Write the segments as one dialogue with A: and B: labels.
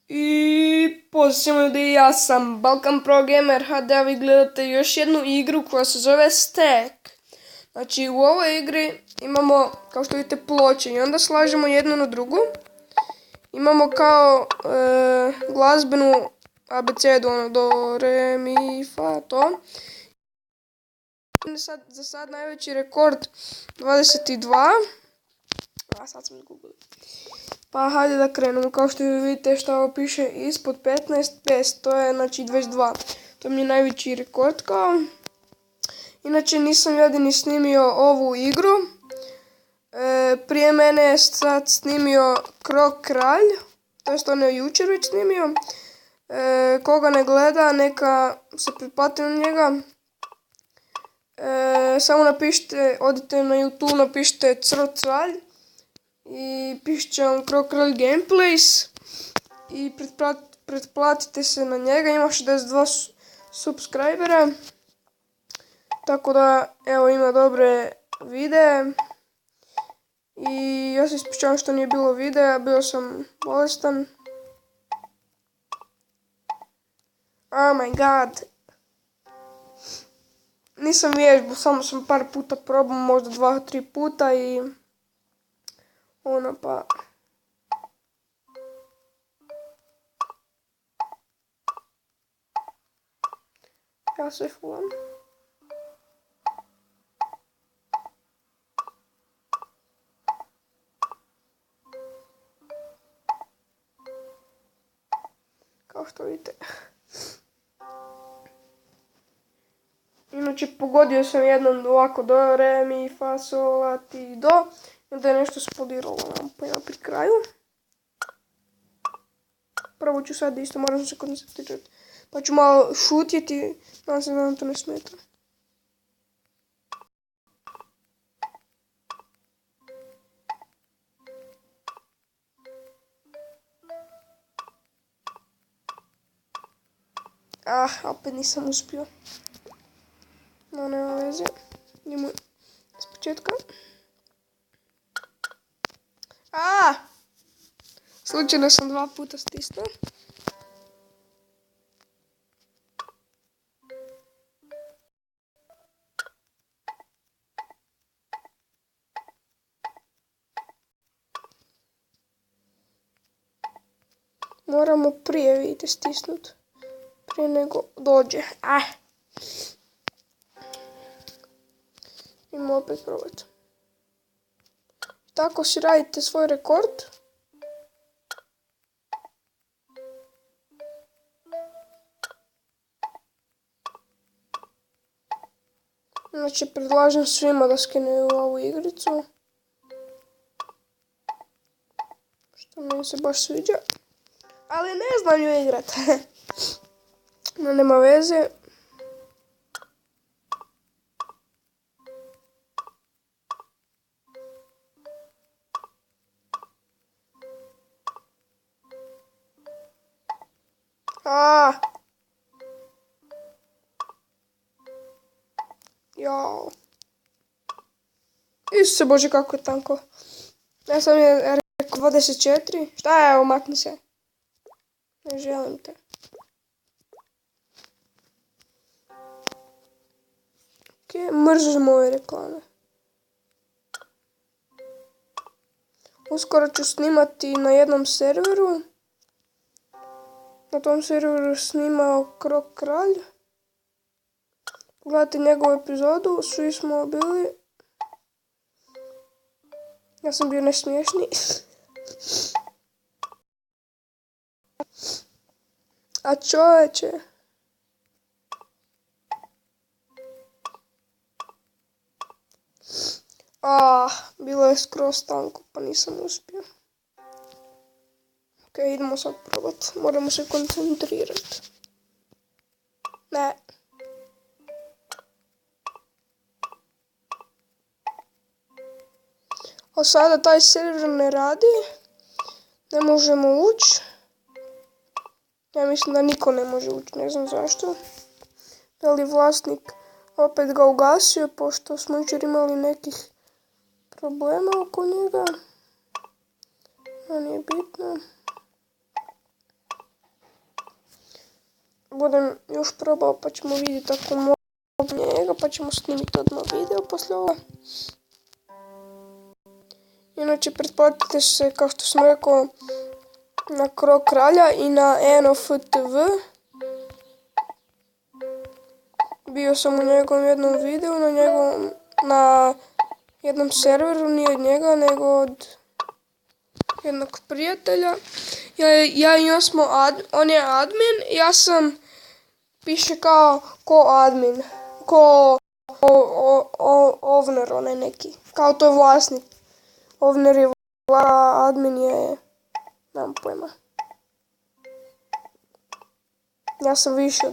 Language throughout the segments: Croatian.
A: I pozdrav svima ljudi, ja sam Balkan Pro Gamer HD, a vi gledate još jednu igru koja se zove Stack. Znači u ovoj igri imamo, kao što vidite, ploče i onda slažemo jednu na drugu. Imamo kao glazbenu abecedu, ono do, re, mi, fa, to. Za sad najveći rekord 22. A sad sam izgubila. Pa hajde da krenemo, kao što vidite šta ovo piše ispod 15 pes, to je znači 22. To mi je najveći rekord kao. Inače nisam jedini snimio ovu igru. Prije mene je sad snimio Krok Kralj, to jest on je jučer već snimio. Koga ne gleda neka se pretplati na njega. Samo napišite, odite na YouTube, napišite Crv Kralj i pišće će vam Krok Kralj Gameplays i pretplatite se na njega, ima 62 subscribera, tako da evo ima dobre videe. I ja se ispričavam što nije bilo videa, bio sam bolestan. Oh my god. Nisam vježbao, samo sam par puta probao, možda 2-3 puta i ono pa. Ja se fulam. Kao što vidite. Inače pogodio sam jednom ovako do, re, mi, fa, sol, la, ti, do. I onda je nešto spoliralo lampojima pri kraju. Prvo ću sad isto, moram se koncentrirati. Pa ću malo šutjeti, nadam se da vam to ne smeta. Opet nisam uspio. No, nema veze. Idemo s početka. Slučajno sam 2 puta stisnuo. Moramo prije, vidite, stisnuti. Prije nego dođe. Idemo opet probati. Tako si radite svoj rekord. Znači predlažem svima da skinuju ovu igricu. Što meni se baš sviđa. Ali ne znam ju igrat. No, nema veze. Jao. Isuse Bože, kako je tanko. Ja sam je rekao 24. Šta je, umakni se. Ne želim te. Ok, mrzim ove reklame. Uskoro ću snimati na jednom serveru. Na tom serveru snimao Krok Kralj. Pogledajte njegovu epizodu, svi smo bili. Ja sam bio nesmiješni. A čovječe. Bilo je skroz tanko, pa nisam uspio. Ok, idemo sad probat. Moramo se koncentrirati. Ne. A sada taj server ne radi. Ne možemo ući. Ja mislim da niko ne može ući, ne znam zašto. Da li vlasnik opet ga ugasio, pošto smo jučer imali nekih problema oko njega. No, nije bitno. budem još probao pa ćemo vidjeti ako mogu njega pa ćemo snimiti odmah video poslije ovoga. Inače pretplatite se kao što sam rekao na Krog Kralja i na ENOFTV. Bio sam u njegovom jednom videu, na jednom serveru, nije od njega, nego od jednog prijatelja. Ja i on smo, on je admin, ja sam, piše kao ko admin, ko owner onaj neki, kao to je vlasnik. Owner je admin je, nemam pojma. Ja sam više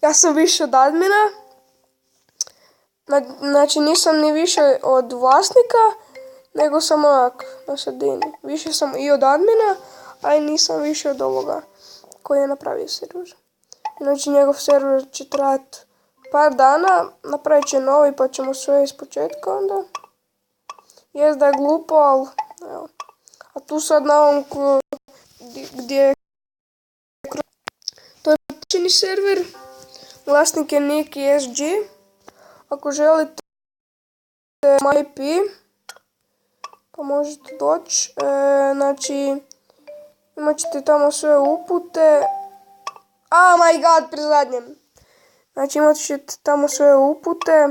A: ja sam više od admina. Znači nisam ni više od vlasnika, nego sam onak na sredini. Više sam i od admina, a i nisam više od ovoga koji je napravio server. Znači njegov server će trajati par dana, napravit će novi pa ćemo sve iz početka onda. Jest da je glupo, ali evo. A tu sad na ovom gdje je to je počini server, vlasnik je Nick SG. Ako želite moj IP, pa možete doći. Znači, imat ćete tamo sve upute. Oh my god, pri zadnjem. Znači, imat ćete tamo sve upute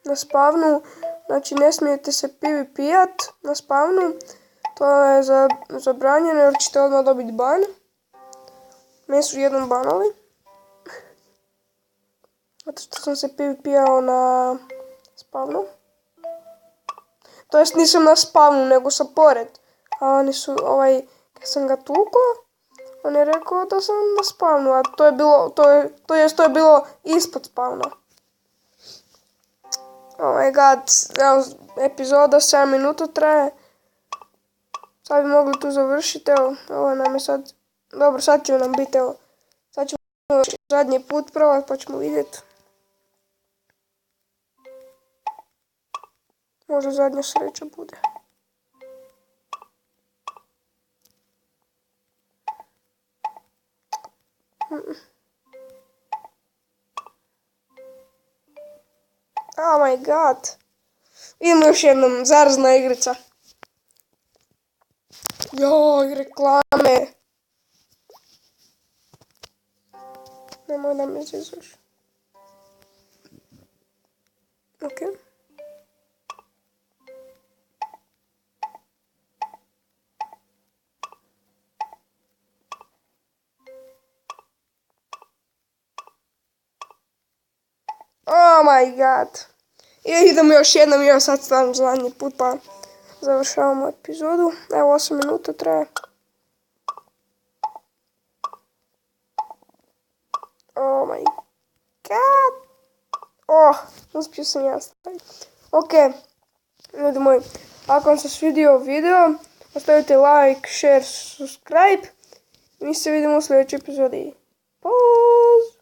A: na spavnu. Znači, ne smijete se PvP-at na spavnu. To je zabranjeno jer ćete odmah dobiti ban. Meni su jednom banali. Zato što sam se PvP-ao na spavnu. To jest nisam na spavnu, nego sam pored. A oni su, kad sam ga tukao, on je rekao da sam na spavnu, a to je bilo ispod spavna. Oh my god, evo, epizoda 7 minuta traje. Sad bi mogli tu završiti, evo, ovo nam je sad, dobro, sad će nam biti, evo, sad ćemo zadnji put probat pa ćemo vidjeti. Možda zadnja sreća bude. Oh my god. Idemo još jednom, zarazna igrica. Joj, reklame. Nemoj da me zezuješ. Ok. Oh my god. I idemo još jednom, ja sad stavim zadnji put pa završavamo epizodu. Evo 8 minuta traje. Oh my god. Oh, uspio sam ja staviti. Ok, ljudi moji, ako vam se svidio video, ostavite like, share, subscribe. I mi se vidimo u sljedećoj epizodi. Bye.